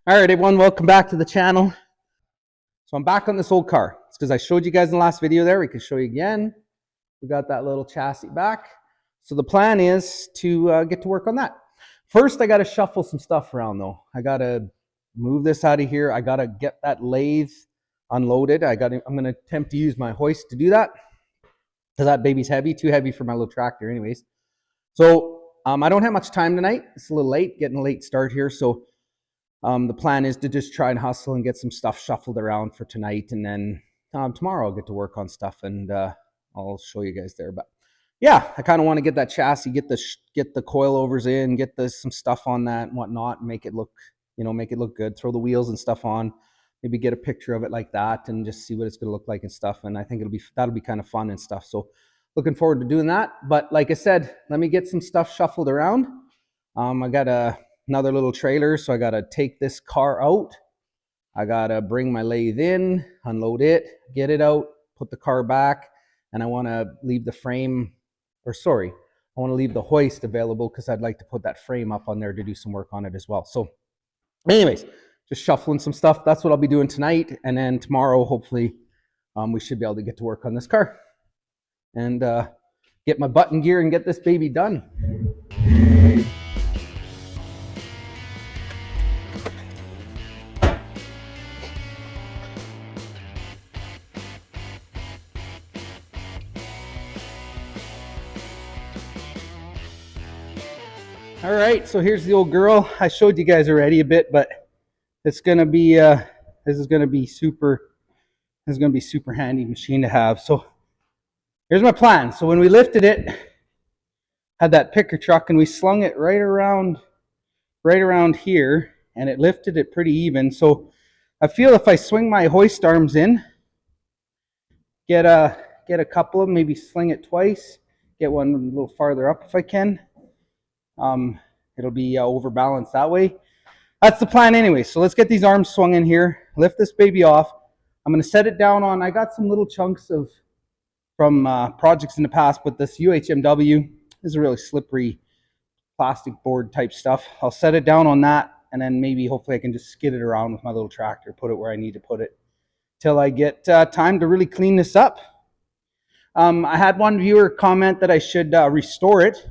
All right, everyone, welcome back to the channel. So I'm back on this old car. It's because I showed you guys in the last video there. We can show you again. We got that little chassis back. So the plan is to get to work on that. First, I got to shuffle some stuff around though. I got to move this out of here. I got to get that lathe unloaded. I'm going to attempt to use my hoist to do that because that baby's heavy, too heavy for my little tractor anyways. So I don't have much time tonight. It's a little late, getting a late start here. So the plan is to just try and hustle and get some stuff shuffled around for tonight, and then tomorrow I'll get to work on stuff, and I'll show you guys there. But yeah, I kind of want to get that chassis, get the coilovers in, get some stuff on that and whatnot, and make it look good. Throw the wheels and stuff on, maybe get a picture of it like that, and just see what it's going to look like and stuff. And I think that'll be kind of fun and stuff. So looking forward to doing that. But like I said, let me get some stuff shuffled around. I got another little trailer, so I gotta take this car out. I gotta bring my lathe in, unload it, get it out, put the car back, and I want to leave the frame, I want to leave the hoist available because I'd like to put that frame up on there to do some work on it as well. So anyways, just shuffling some stuff. That's what I'll be doing tonight, and then tomorrow hopefully we should be able to get to work on this car and get my butt in gear and get this baby done. All right, so here's the old girl. I showed you guys already a bit, but it's gonna be this is gonna be super handy machine to have. So here's my plan. So when we lifted it, had that picker truck, and we slung it right around here, and it lifted it pretty even. So I feel if I swing my hoist arms in, get a couple of them, maybe sling it twice, get one a little farther up if I can. It'll be overbalanced that way. That's the plan anyway. So let's get these arms swung in here, lift this baby off. I'm going to set it down on, I got some little chunks from projects in the past, but this UHMW is a really slippery plastic board type stuff. I'll set it down on that, and then maybe hopefully I can just skid it around with my little tractor, put it where I need to put it till I get time to really clean this up. I had one viewer comment that I should restore it.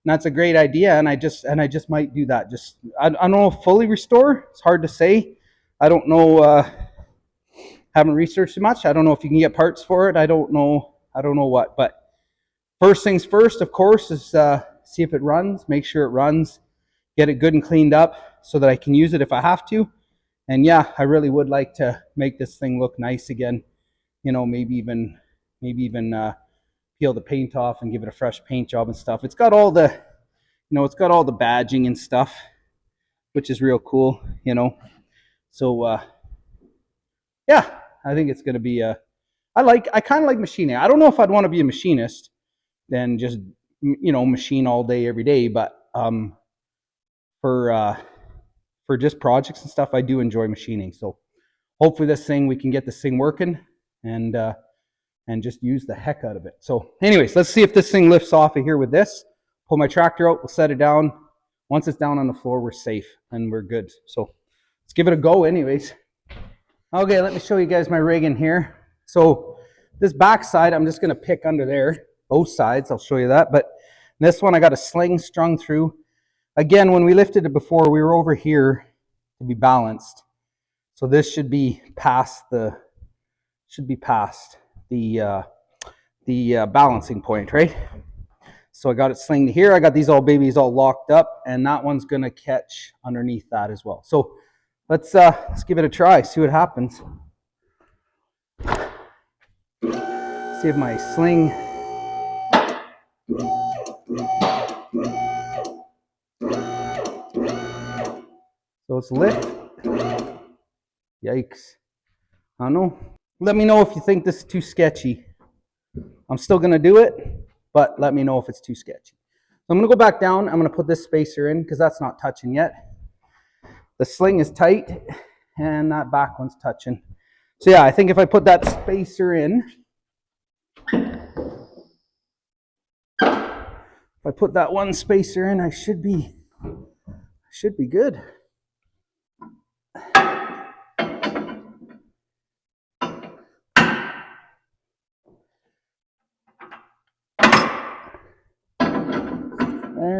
And that's a great idea, and I just might do that. I don't know if fully restore. It's hard to say. I don't know. Haven't researched too much. I don't know if you can get parts for it. I don't know what. But first things first, of course, is see if it runs. Make sure it runs. Get it good and cleaned up so that I can use it if I have to. And yeah, I really would like to make this thing look nice again. You know, maybe even peel the paint off and give it a fresh paint job and stuff. It's got all the, it's got all the badging and stuff, which is real cool, So, yeah, I think it's going to be I kind of like machining. I don't know if I'd want to be a machinist than just, machine all day, every day. But for just projects and stuff, I do enjoy machining. So hopefully we can get this thing working and just use the heck out of it. So anyways, let's see if this thing lifts off of here with this. Pull my tractor out, we'll set it down. Once it's down on the floor, we're safe and we're good. So let's give it a go anyways. Okay, let me show you guys my rig in here. So this back side, I'm just gonna pick under there. Both sides, I'll show you that. But this one, I got a sling strung through. Again, when we lifted it before, we were over here to be balanced. So this should be past the balancing point, right? So I got it slinged here. I got these babies all locked up, and that one's gonna catch underneath that as well. So let's give it a try, see what happens. See if my sling so it's lit. Yikes. I don't know. Let me know if you think this is too sketchy. I'm still going to do it, but let me know if it's too sketchy. So I'm going to go back down. I'm going to put this spacer in because that's not touching yet. The sling is tight, and that back one's touching. So yeah, I think if I put that spacer in, if I put that one spacer in, I should be good.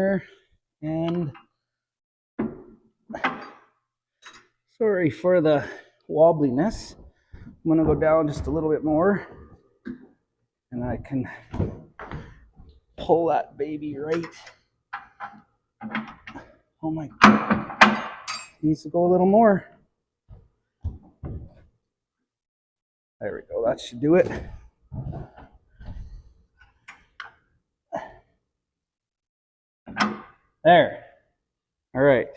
there. And sorry for the wobbliness. I'm going to go down just a little bit more. And I can pull that baby right. Oh my God. Needs to go a little more. There we go. That should do it. There. All right.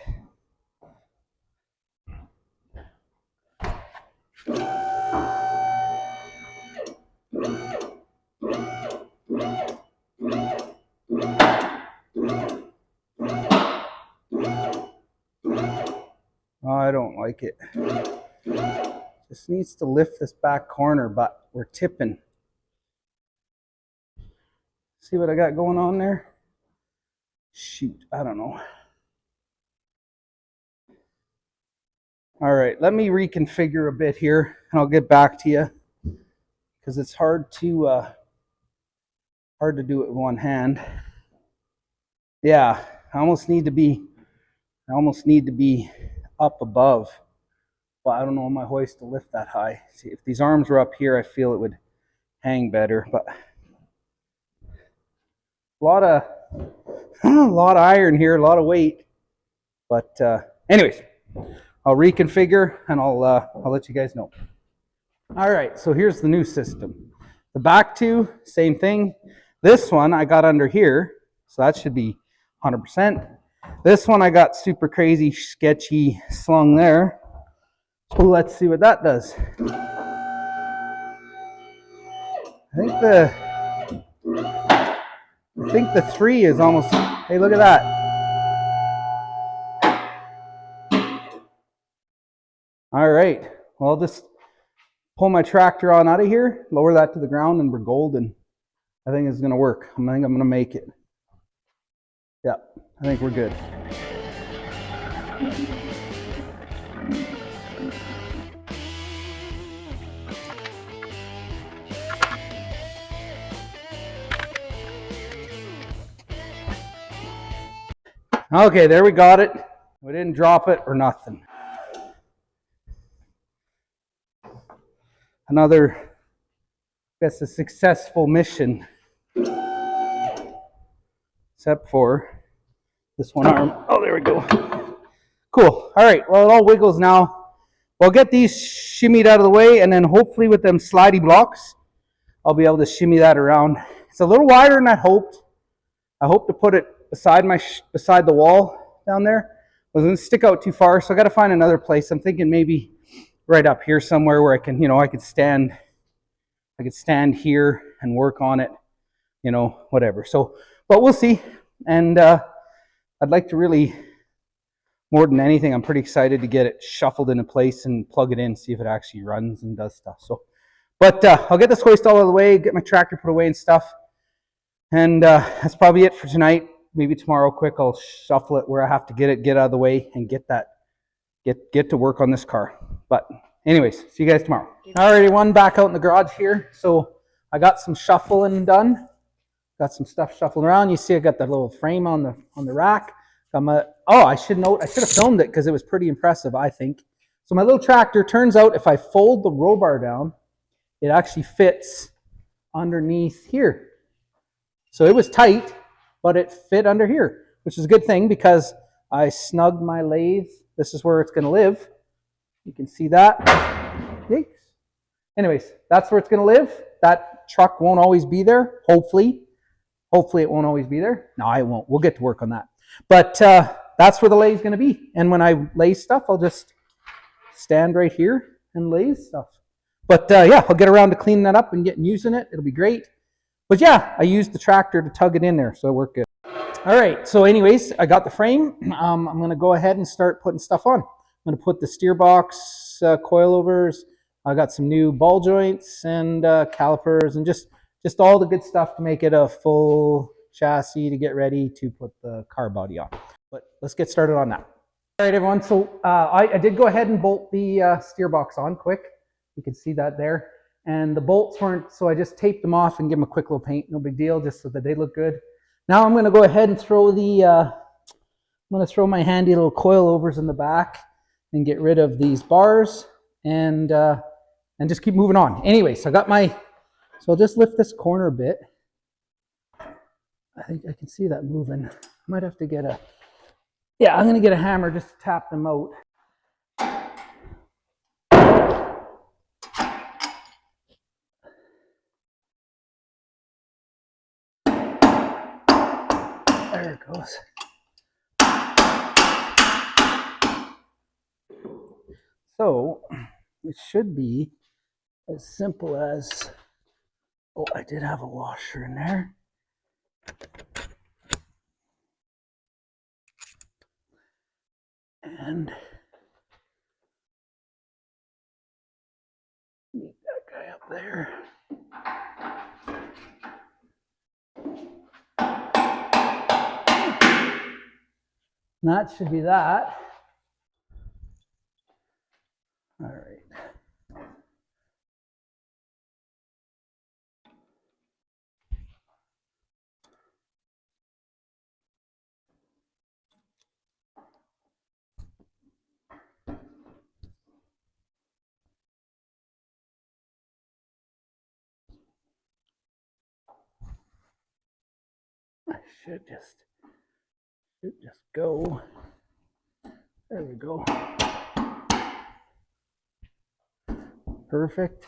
Oh, I don't like it. Just needs to lift this back corner, but we're tipping. See what I got going on there? Shoot, I don't know. All right, let me reconfigure a bit here, and I'll get back to you because it's hard to do it with one hand. Yeah, I almost need to be up above. But I don't know my hoist to lift that high. See, if these arms were up here, I feel it would hang better. But a lot of iron here, a lot of weight. But anyways, I'll reconfigure and I'll let you guys know. All right, so here's the new system. The back two, same thing. This one I got under here, so that should be 100%. This one I got super crazy, sketchy slung there. So let's see what that does. I think the 3 is almost, hey, look at that. All right, well, I'll just pull my tractor on out of here, lower that to the ground, and we're golden. I think it's gonna work. I think I'm gonna make it. Yeah, I think we're good. Okay, there we got it. We didn't drop it or nothing. Another, I guess, a successful mission. Except for this one arm. Oh, there we go. Cool. All right, well, it all wiggles now. We'll get these shimmied out of the way, and then hopefully with them slidey blocks, I'll be able to shimmy that around. It's a little wider than I hoped. I hope to put it beside the wall down there. It was going to stick out too far, so I got to find another place. I'm thinking maybe right up here somewhere where I can, I could stand here and work on it, whatever. So, but we'll see. And I'd like to really, more than anything, I'm pretty excited to get it shuffled into place and plug it in, see if it actually runs and does stuff. So, but I'll get this hoist all out of the way, get my tractor put away and stuff. And that's probably it for tonight. Maybe tomorrow quick I'll shuffle it where I have to get out of the way and get to work on this car. But anyways, see you guys tomorrow. Alrighty, one back out in the garage here. So I got some shuffling done. Got some stuff shuffled around. You see I got the little frame on the rack. I should have filmed it because it was pretty impressive, I think. So my little tractor, turns out if I fold the roll bar down, it actually fits underneath here. So it was tight, but it fit under here, which is a good thing because I snugged my lathe. This is where it's going to live. You can see that. Yikes. Anyways, that's where it's going to live. That truck won't always be there, hopefully. Hopefully it won't always be there. No, it won't. We'll get to work on that. But that's where the lathe is going to be. And when I lathe stuff, I'll just stand right here and lathe stuff. But yeah, I'll get around to cleaning that up and using it. It'll be great. But yeah, I used the tractor to tug it in there, so it worked good. All right, so anyways, I got the frame. I'm going to go ahead and start putting stuff on. I'm going to put the steer box coilovers. I got some new ball joints and calipers and just all the good stuff to make it a full chassis to get ready to put the car body on. But let's get started on that. All right, everyone, so I did go ahead and bolt the steer box on quick. You can see that there. And the bolts weren't, so I just taped them off and give them a quick little paint. No big deal, just so that they look good. Now I'm going to go ahead and throw the, I'm going to throw my handy little coilovers in the back and get rid of these bars and just keep moving on. Anyway, so I got my, so I'll just lift this corner a bit. I think I can see that moving. I might have to get a, yeah, I'm going to get a hammer just to tap them out. There it goes. So it should be as simple as, oh, I did have a washer in there. And meet that guy up there. And that should be that. All right. I should just go. There we go. Perfect.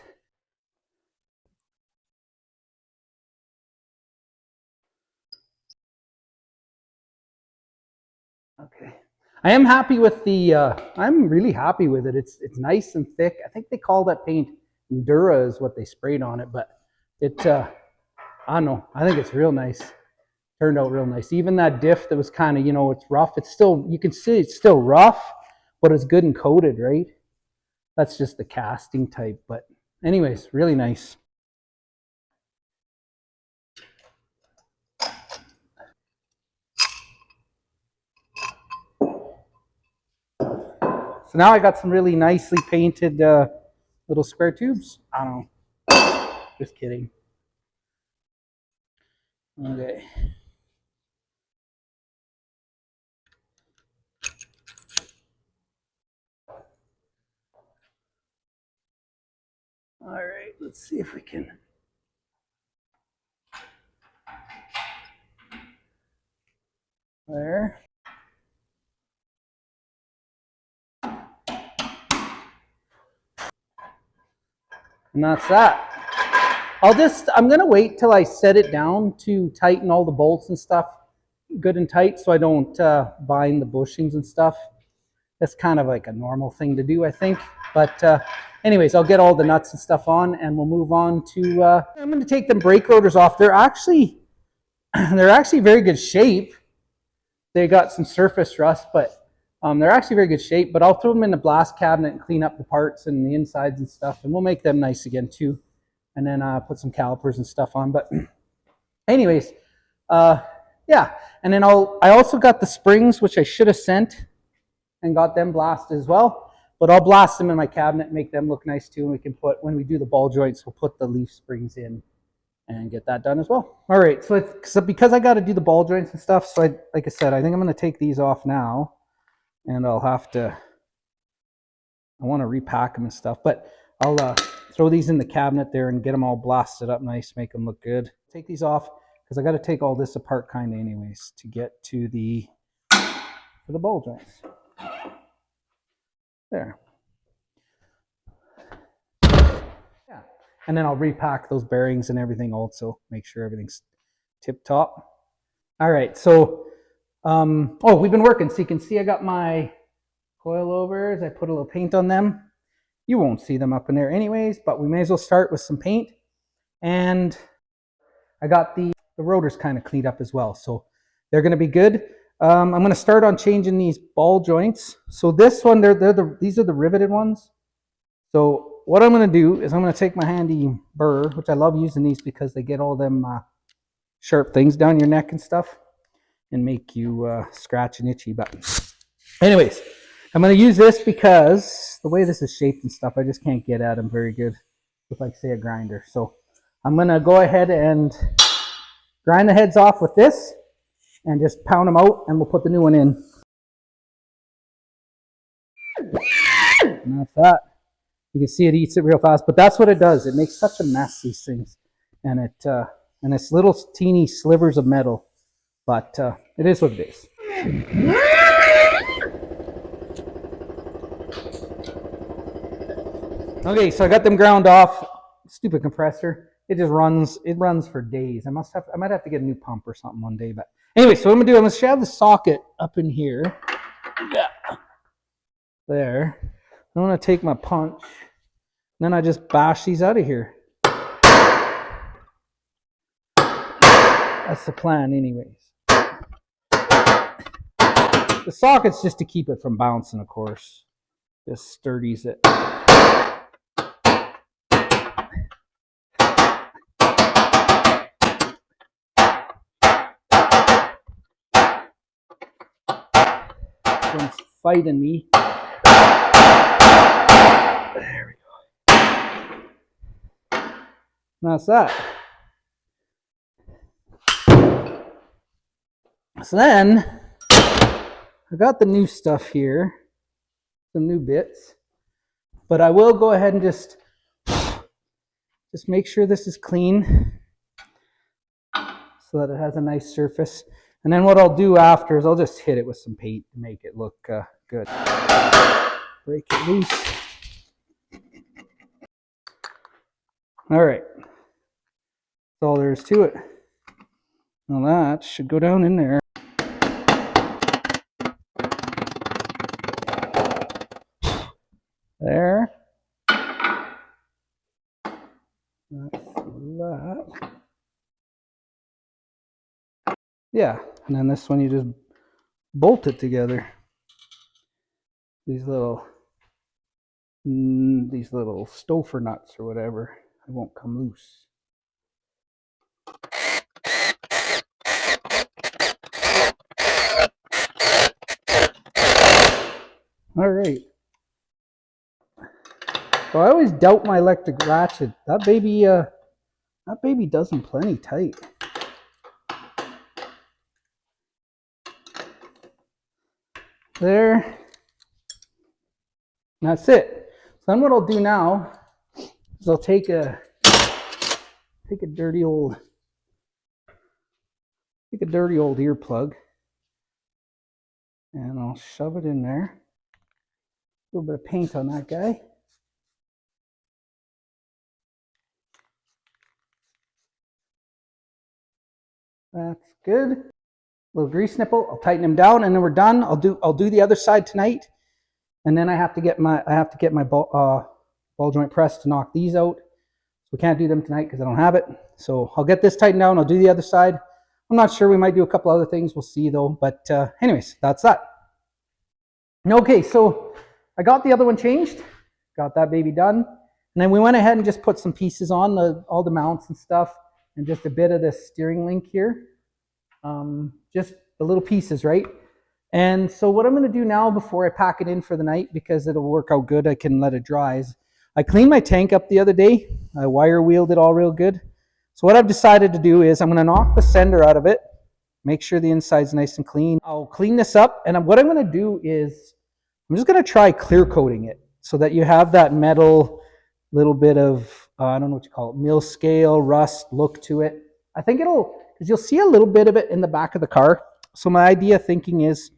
Okay. I am happy with the, I'm really happy with it. It's nice and thick. I think they call that paint Endura is what they sprayed on it, but it, I don't know. I think it's real nice. Turned out real nice. Even that diff that was kind of, you know, it's rough. It's still, you can see it's still rough, but it's good and coated, right? That's just the casting type. But anyways, really nice. So now I got some really nicely painted little square tubes. I don't know. Just kidding. Okay. All right, let's see if we can. There. And that's that. I'm going to wait till I set it down to tighten all the bolts and stuff good and tight so I don't bind the bushings and stuff. That's kind of like a normal thing to do, I think. But anyways, I'll get all the nuts and stuff on and we'll move on to, I'm going to take them brake rotors off. They're actually very good shape. They got some surface rust, but they're actually very good shape. But I'll throw them in the blast cabinet and clean up the parts and the insides and stuff, and we'll make them nice again too. And then put some calipers and stuff on. But anyways, yeah. And then I also got the springs, which I should have sent and got them blasted as well. But I'll blast them in my cabinet and make them look nice too. And we can put, when we do the ball joints, we'll put the leaf springs in and get that done as well. All right, so because I got to do the ball joints and stuff, so like I said, I think I'm going to take these off now, and I'll have to, I want to repack them and stuff, but I'll throw these in the cabinet there and get them all blasted up nice, make them look good. Take these off because I got to take all this apart kind of anyways to get to the ball joints. There. Yeah. And then I'll repack those bearings and everything also, make sure everything's tip top. All right, so, oh, we've been working. So you can see I got my coilovers. I put a little paint on them. You won't see them up in there anyways, but we may as well start with some paint. And I got the rotors kind of cleaned up as well. So they're going to be good. I'm going to start on changing these ball joints. So this one, these are the riveted ones. So what I'm going to do is I'm going to take my handy burr, which I love using these because they get all them sharp things down your neck and stuff and make you scratch and itchy. But anyways, I'm going to use this because the way this is shaped and stuff, I just can't get at them very good with, like, say, a grinder. So I'm going to go ahead and grind the heads off with this. and just pound them out, and we'll put the new one in. And that's that. You can see it eats it real fast, but that's what it does. It makes such a mess, these things. And it's little teeny slivers of metal, but it is what it is. Okay, so I got them ground off. Stupid compressor. It just runs. It runs for days. I might have to get a new pump or something one day. But anyway, so what I'm gonna do, I'm gonna shove the socket up in here. Yeah. There. I'm gonna take my punch. And then I just bash these out of here. That's the plan, anyways. The socket's just to keep it from bouncing, of course. Just sturdies it. One's fighting me. There we go. And that's that. So then, I got the new stuff here, some new bits, but I will go ahead and just make sure this is clean so that it has a nice surface. And then what I'll do after is I'll just hit it with some paint to make it look good. Break it loose. All right, that's all there is to it. Now that should go down in there. There. That's that. Yeah, and then this one you just bolt it together. These little stouffer nuts or whatever, it won't come loose. All right. So I always doubt my electric ratchet. That baby does them plenty tight. There. And that's it. So then what I'll do now is I'll take a dirty old earplug and I'll shove it in there. A little bit of paint on that guy. That's good. A little grease nipple. I'll tighten them down, and then we're done. I'll do the other side tonight, and then I have to get my ball joint press to knock these out. So we can't do them tonight because I don't have it. So I'll get this tightened down. I'll do the other side. I'm not sure. We might do a couple other things. We'll see though. But anyways, that's that. Okay, so I got the other one changed. Got that baby done, and then we went ahead and just put some pieces on all the mounts and stuff. And just a bit of the steering link here. Just the little pieces, right? And so what I'm going to do now before I pack it in for the night, because it'll work out good, I can let it dry, is I cleaned my tank up the other day. I wire wheeled it all real good. So what I've decided to do is I'm going to knock the sender out of it, make sure the inside's nice and clean. I'll clean this up, and what I'm going to do is I'm just going to try clear coating it so that you have that metal, little bit of, I don't know what you call it, mill scale, rust look to it. I think because you'll see a little bit of it in the back of the car. So my idea thinking is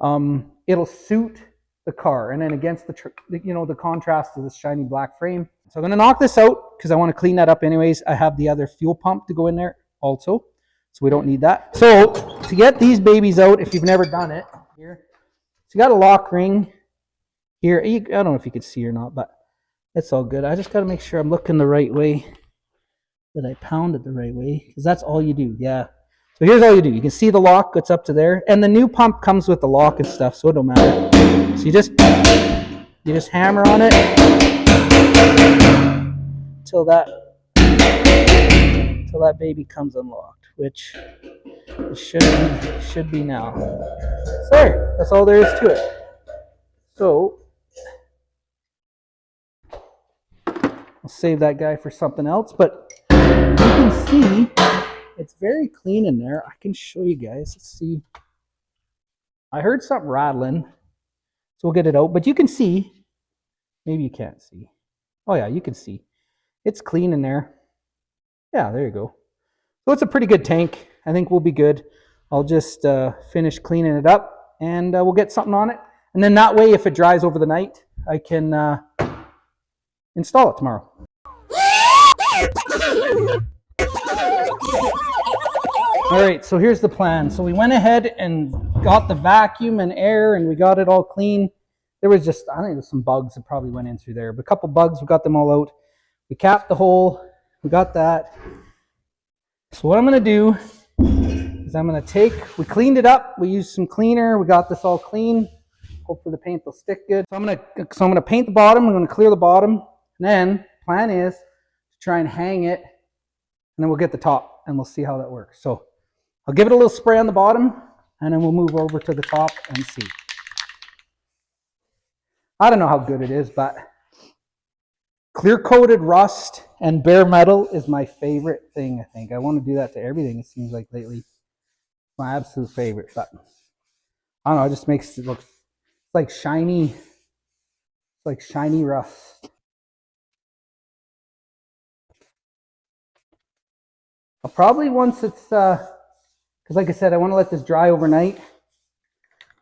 it'll suit the car, and then against the contrast of this shiny black frame. So I'm going to knock this out because I want to clean that up anyways. I have the other fuel pump to go in there also, so we don't need that. So to get these babies out, if you've never done it, here, so you got a lock ring here. I don't know if you could see or not, but it's all good. I just got to make sure I'm looking the right way, that I pound it the right way, because that's all you do. Yeah. So here's all you do. You can see the lock gets up to there, and the new pump comes with the lock and stuff, so it don't matter. So you just hammer on it till that baby comes unlocked, which it should be now. So there, that's all there is to it. So I'll save that guy for something else, but you can see It's very clean in there. I can show you guys. Let's see. I heard something rattling, so we'll get it out. But you can see. Maybe you can't see. Oh yeah, you can see. It's clean in there. Yeah, there you go. So it's a pretty good tank. I think we'll be good. I'll just finish cleaning it up, and we'll get something on it. And then that way, if it dries over the night, I can install it tomorrow. All right, so here's the plan. So we went ahead and got the vacuum and air, and we got it all clean. There was just, I think there's some bugs that probably went in through there, but a couple bugs, we got them all out. We capped the hole, we got that. So what I'm gonna do is I'm gonna take, we cleaned it up, we used some cleaner, we got this all clean. Hopefully the paint will stick good. So I'm gonna paint the bottom, I'm gonna clear the bottom, and then plan is to try and hang it, and then we'll get the top, and we'll see how that works. So I'll give it a little spray on the bottom, and then we'll move over to the top and see. I don't know how good it is, but clear coated rust and bare metal is my favorite thing, I think. I want to do that to everything, it seems like lately. My absolute favorite. But I don't know, it just makes it look like shiny, rust. I'll probably once it's, because like I said, I want to let this dry overnight.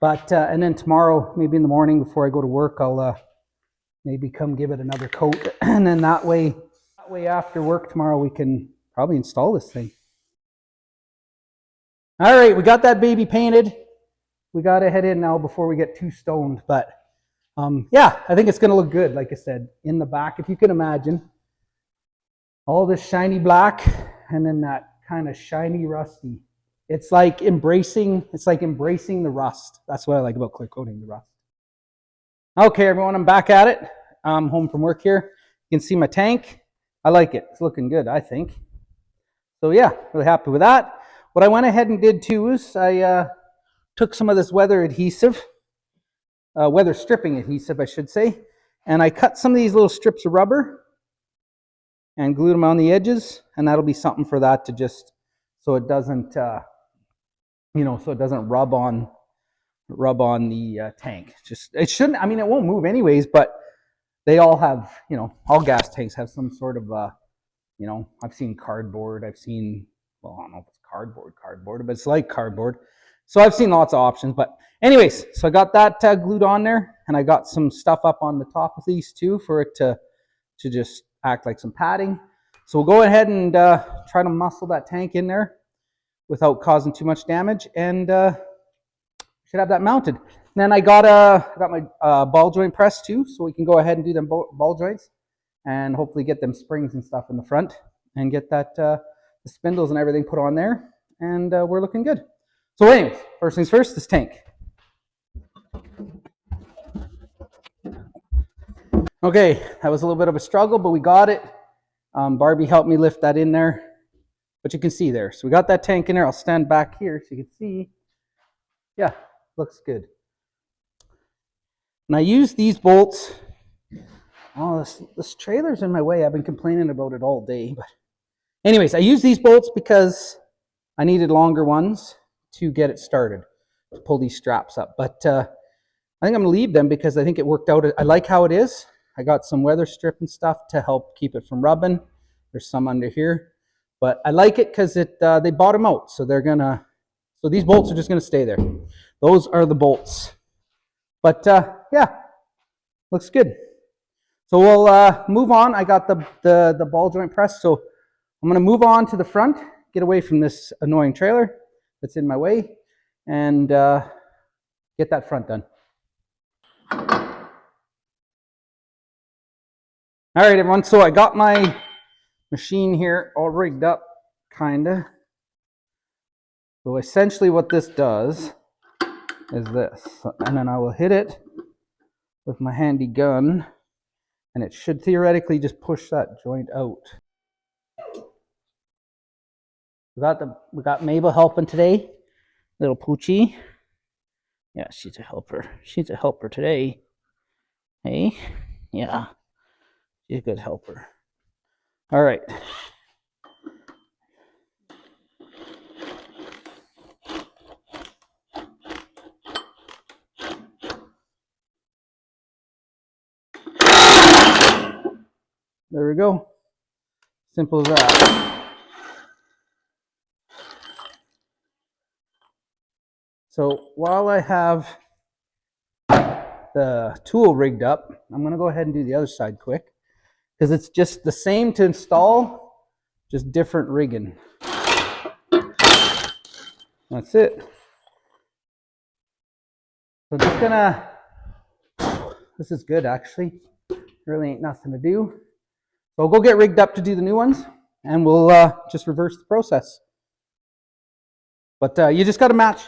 But, and then tomorrow, maybe in the morning before I go to work, I'll maybe come give it another coat. And then that way after work tomorrow, we can probably install this thing. All right, we got that baby painted. We got to head in now before we get too stoned. But yeah, I think it's going to look good, like I said, in the back, if you can imagine. All this shiny black and then that kind of shiny rusty. It's like embracing the rust. That's what I like about clear coating the rust. Okay, everyone, I'm back at it. I'm home from work here. You can see my tank. I like it. It's looking good, I think. So yeah, really happy with that. What I went ahead and did too is I took some of this weather adhesive, weather stripping adhesive, I should say, and I cut some of these little strips of rubber and glued them on the edges, and that'll be something for that to just, so it doesn't, so it doesn't rub on the tank. Just, it shouldn't, I mean, it won't move anyways, but they all have, all gas tanks have some sort of, I've seen cardboard, I've seen, well, I don't know if it's cardboard, but it's like cardboard. So I've seen lots of options, but anyways, so I got that glued on there, and I got some stuff up on the top of these too for it to just act like some padding. So we'll go ahead and try to muscle that tank in there without causing too much damage, and should have that mounted. And then I got my ball joint press too, so we can go ahead and do them ball joints and hopefully get them springs and stuff in the front and get that the spindles and everything put on there, and we're looking good. So anyways, first things first, this tank. Okay, that was a little bit of a struggle, but we got it. Barbie helped me lift that in there, but you can see there. So we got that tank in there. I'll stand back here so you can see. Yeah, looks good. And I use these bolts. Oh, this trailer's in my way. I've been complaining about it all day. But anyways, I use these bolts because I needed longer ones to get it started, to pull these straps up. But I think I'm going to leave them because I think it worked out. I like how it is. I got some weather strip and stuff to help keep it from rubbing. There's some under here. But I like it because they bottom out. So so these bolts are just going to stay there. Those are the bolts. But yeah, looks good. So we'll move on. I got the ball joint press. So I'm going to move on to the front, get away from this annoying trailer that's in my way, and get that front done. All right, everyone. So I got my machine here all rigged up, kind of. So essentially what this does is this. And then I will hit it with my handy gun, and it should theoretically just push that joint out. We got Mabel helping today, little Poochie. Yeah, she's a helper. She's a helper today. Hey, yeah, she's a good helper. All right. There we go. Simple as that. So while I have the tool rigged up, I'm going to go ahead and do the other side quick, because it's just the same to install, just different rigging. That's it. So just gonna, this is good actually, really ain't nothing to do. So I'll go get rigged up to do the new ones, and we'll just reverse the process. But you just got to match,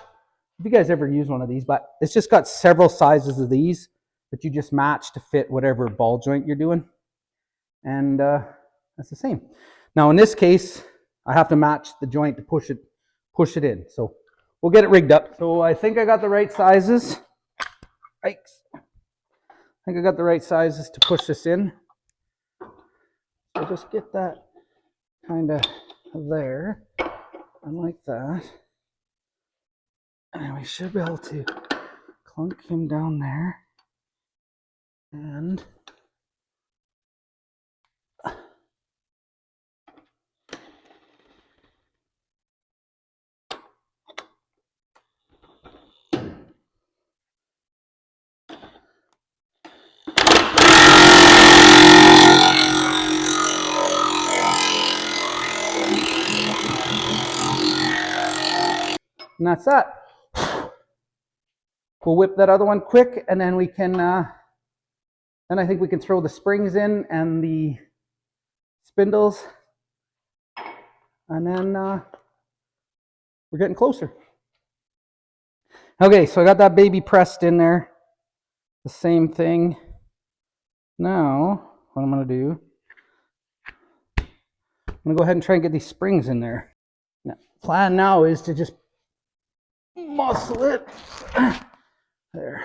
if you guys ever use one of these, but it's just got several sizes of these that you just match to fit whatever ball joint you're doing. And that's the same. Now in this case, I have to match the joint to push it in. So we'll get it rigged up. So I think I got the right sizes. Yikes. I think I got the right sizes to push this in. So just get that kind of there, and like that. And we should be able to clunk him down there. And that's that. We'll whip that other one quick, and then we can, then I think we can throw the springs in and the spindles, and then we're getting closer. Okay, so I got that baby pressed in there. The same thing. Now, what I'm going to do, I'm going to go ahead and try and get these springs in there. Now, plan now is to just muscle it. There.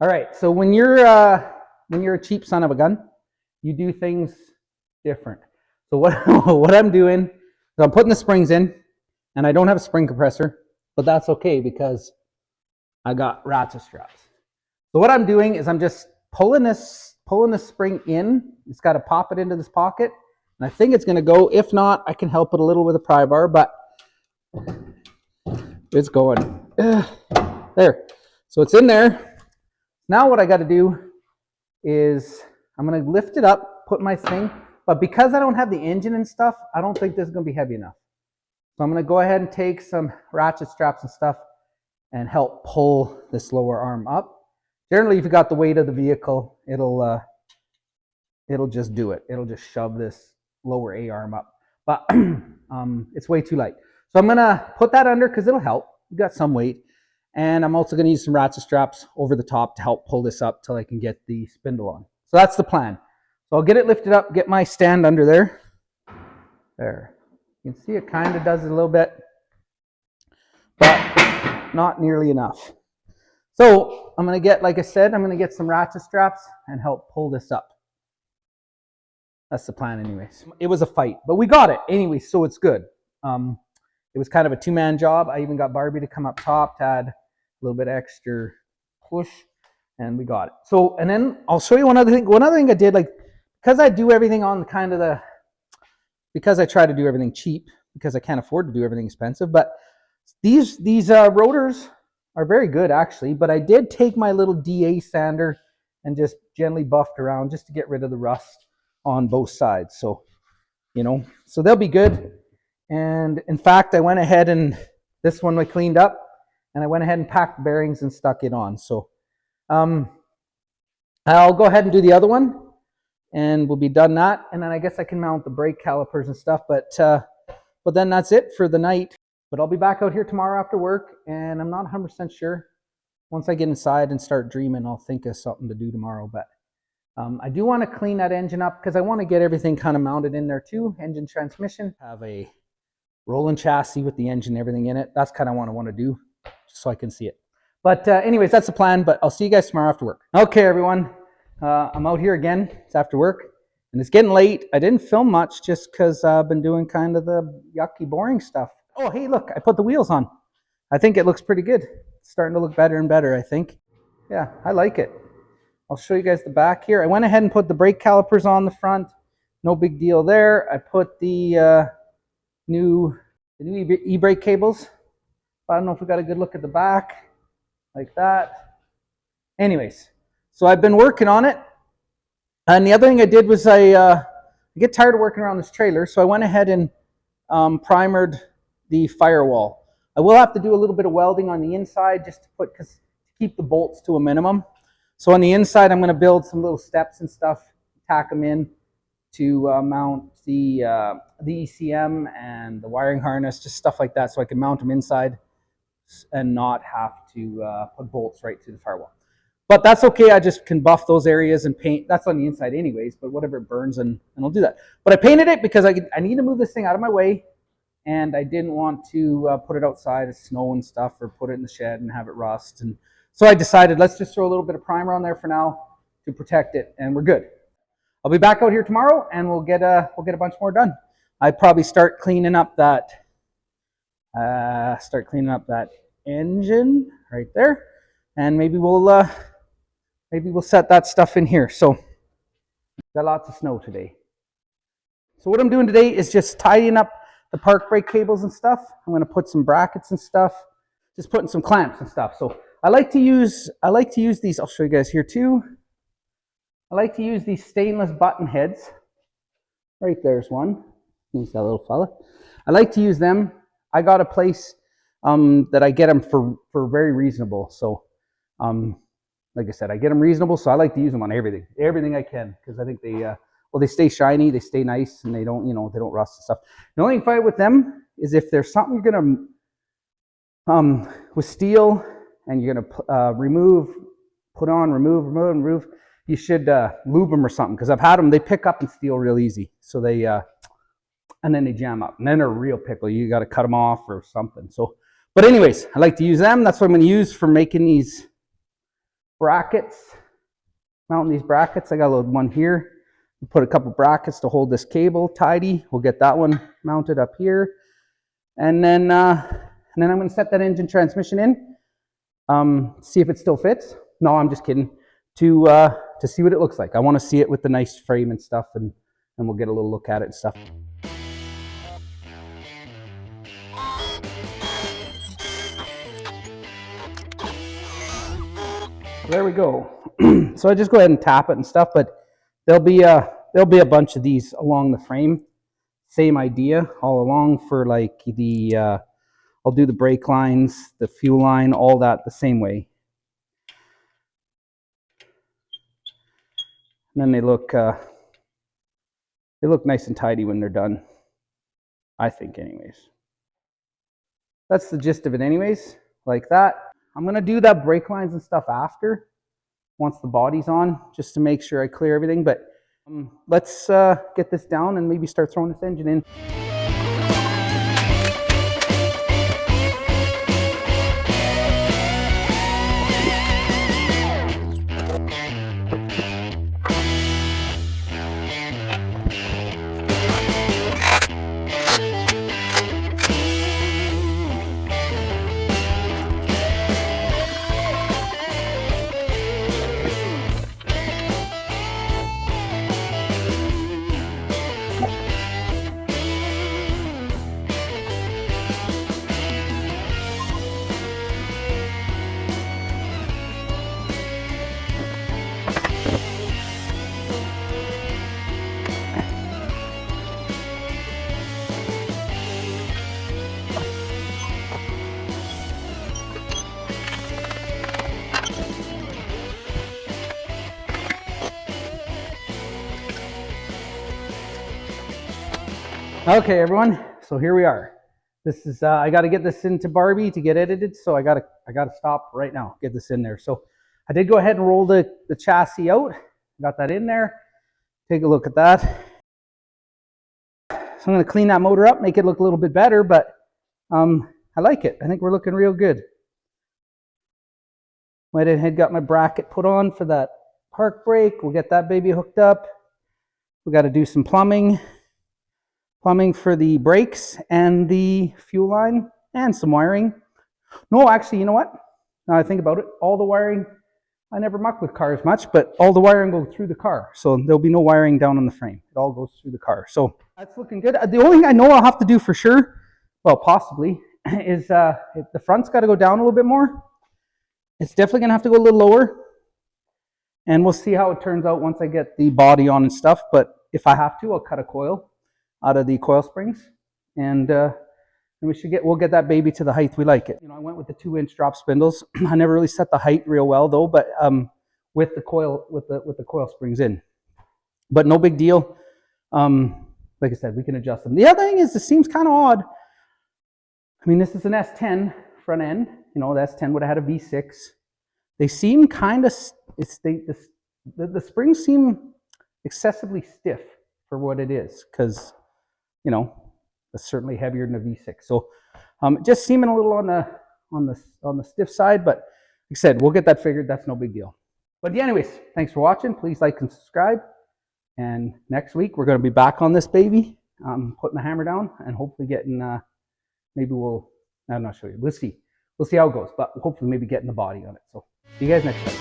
All right, so when you're a cheap son of a gun, you do things different. So what I'm doing is I'm putting the springs in, and I don't have a spring compressor, but that's okay because I got ratchet straps. So what I'm doing is I'm just pulling this spring in. It's got to pop it into this pocket, and I think it's going to go. If not, I can help it a little with a pry bar, but it's going. There. So it's in there. Now what I got to do is I'm going to lift it up, put my thing, but because I don't have the engine and stuff, I don't think this is going to be heavy enough. So I'm going to go ahead and take some ratchet straps and stuff and help pull this lower arm up. Generally, if you got the weight of the vehicle, it'll just do it. It'll just shove this lower A arm up. But it's way too light. So I'm going to put that under because it'll help. You got some weight. And I'm also going to use some ratchet straps over the top to help pull this up till I can get the spindle on. So that's the plan. So I'll get it lifted up, get my stand under there. There. You can see it kind of does it a little bit, but not nearly enough. So I'm going to get, like I said, I'm going to get some ratchet straps and help pull this up. That's the plan anyways. It was a fight, but we got it anyway, so it's good. It was kind of a two-man job. I even got Barbie to come up top to add a little bit extra push, and we got it. So, and then I'll show you one other thing. One other thing I did, like, because I do everything on kind of the, because I try to do everything cheap, because I can't afford to do everything expensive, but these rotors are very good actually, but I did take my little DA sander and just gently buffed around just to get rid of the rust on both sides. So, you know, so they'll be good. And in fact, I went ahead and this one I cleaned up, and I went ahead and packed bearings and stuck it on. So I'll go ahead and do the other one, and we'll be done that. And then I guess I can mount the brake calipers and stuff, but then that's it for the night. But I'll be back out here tomorrow after work, and I'm not 100% sure. Once I get inside and start dreaming, I'll think of something to do tomorrow. But I do want to clean that engine up because I want to get everything kind of mounted in there too. Engine, transmission, have a rolling chassis with the engine, everything in it. That's kind of what I want to do, just so I can see it. But anyways, that's the plan. But I'll see you guys tomorrow after work. Okay, everyone. I'm out here again. It's after work, and it's getting late. I didn't film much just because I've been doing kind of the yucky, boring stuff. Oh, hey, look, I put the wheels on. I think it looks pretty good. It's starting to look better and better, I think. Yeah, I like it. I'll show you guys the back here. I went ahead and put the brake calipers on the front. No big deal there. I put the new e-brake cables. I don't know if we got a good look at the back like that. Anyways, so I've been working on it. And the other thing I did was I get tired of working around this trailer, so I went ahead and primered the firewall. I will have to do a little bit of welding on the inside just to keep the bolts to a minimum. So on the inside, I'm going to build some little steps and stuff, tack them in to mount the ECM and the wiring harness, just stuff like that, so I can mount them inside and not have to put bolts right through the firewall. But that's okay. I just can buff those areas and paint. That's on the inside anyways, but whatever it burns, and I'll do that. But I painted it because I need to move this thing out of my way, and I didn't want to put it outside of snow and stuff or put it in the shed and have it rust. And so I decided let's just throw a little bit of primer on there for now to protect it, and we're good. I'll be back out here tomorrow, and we'll get a bunch more done. I'd probably start cleaning up that engine right there, and maybe we'll set that stuff in here. So got lots of snow today. So what I'm doing today is just tidying up the park brake cables and stuff. I'm going to put some brackets and stuff, just putting some clamps and stuff. So I like to use these. I'll show you guys here too. I like to use these stainless button heads. Right there's one. Use that little fella. I like to use them. I got a place that I get them for very reasonable. So like I said, I get them reasonable, so I like to use them on everything I can, because I think they stay shiny, they stay nice, and they don't rust and stuff. The only fight with them is if there's something you're gonna with steel and you're gonna remove, put on, remove, you should lube them or something, because I've had them, they pick up in steel real easy, so they and then they jam up, and then they're a real pickle. You got to cut them off or something. So, but anyways, I like to use them. That's what I'm going to use for making these brackets, mounting these brackets. I got a little one here. Put a couple brackets to hold this cable tidy. We'll get that one mounted up here, and then I'm going to set that engine transmission in. See if it still fits. No, I'm just kidding. To see what it looks like. I want to see it with the nice frame and stuff, and we'll get a little look at it and stuff. There we go. So I just go ahead and tap it and stuff, but there'll be a bunch of these along the frame. Same idea all along for like the I'll do the brake lines, the fuel line, all that the same way. And then they look nice and tidy when they're done, I think anyways. That's the gist of it anyways, like that. I'm going to do that brake lines and stuff after, once the body's on, just to make sure I clear everything. But let's get this down and maybe start throwing this engine in. Okay, everyone. So here we are. This is I got to get this into Barbie to get edited, so I got to stop right now. Get this in there. So I did go ahead and roll the chassis out. Got that in there. Take a look at that. So I'm going to clean that motor up, make it look a little bit better, but I like it. I think we're looking real good. Went ahead, got my bracket put on for that park brake. We'll get that baby hooked up. We got to do some plumbing for the brakes and the fuel line, and some wiring. No, actually, you know what? Now I think about it, all the wiring I never muck with cars much, but all the wiring goes through the car. So there'll be no wiring down on the frame. It all goes through the car. So that's looking good. The only thing I know I'll have to do for sure, well, possibly, is the front's got to go down a little bit more. It's definitely going to have to go a little lower. And we'll see how it turns out once I get the body on and stuff. But if I have to, I'll cut a coil out of the coil springs. And we'll get that baby to the height we like it. I went with the 2-inch drop spindles. I never really set the height real well though, but with the coil springs in. But no big deal. Like I said, we can adjust them. The other thing is, this seems kind of odd. I mean, this is an S10 front end. The S10 would have had a V6. They seem kind of, the springs seem excessively stiff for what it is, because, it's certainly heavier than a V6. So just seeming a little on the stiff side, but like I said, we'll get that figured. That's no big deal. But yeah, anyways, thanks for watching. Please like and subscribe. And next week, we're going to be back on this baby, putting the hammer down and hopefully getting, I'm not sure. We'll see. We'll see how it goes, but hopefully maybe getting the body on it. So see you guys next time.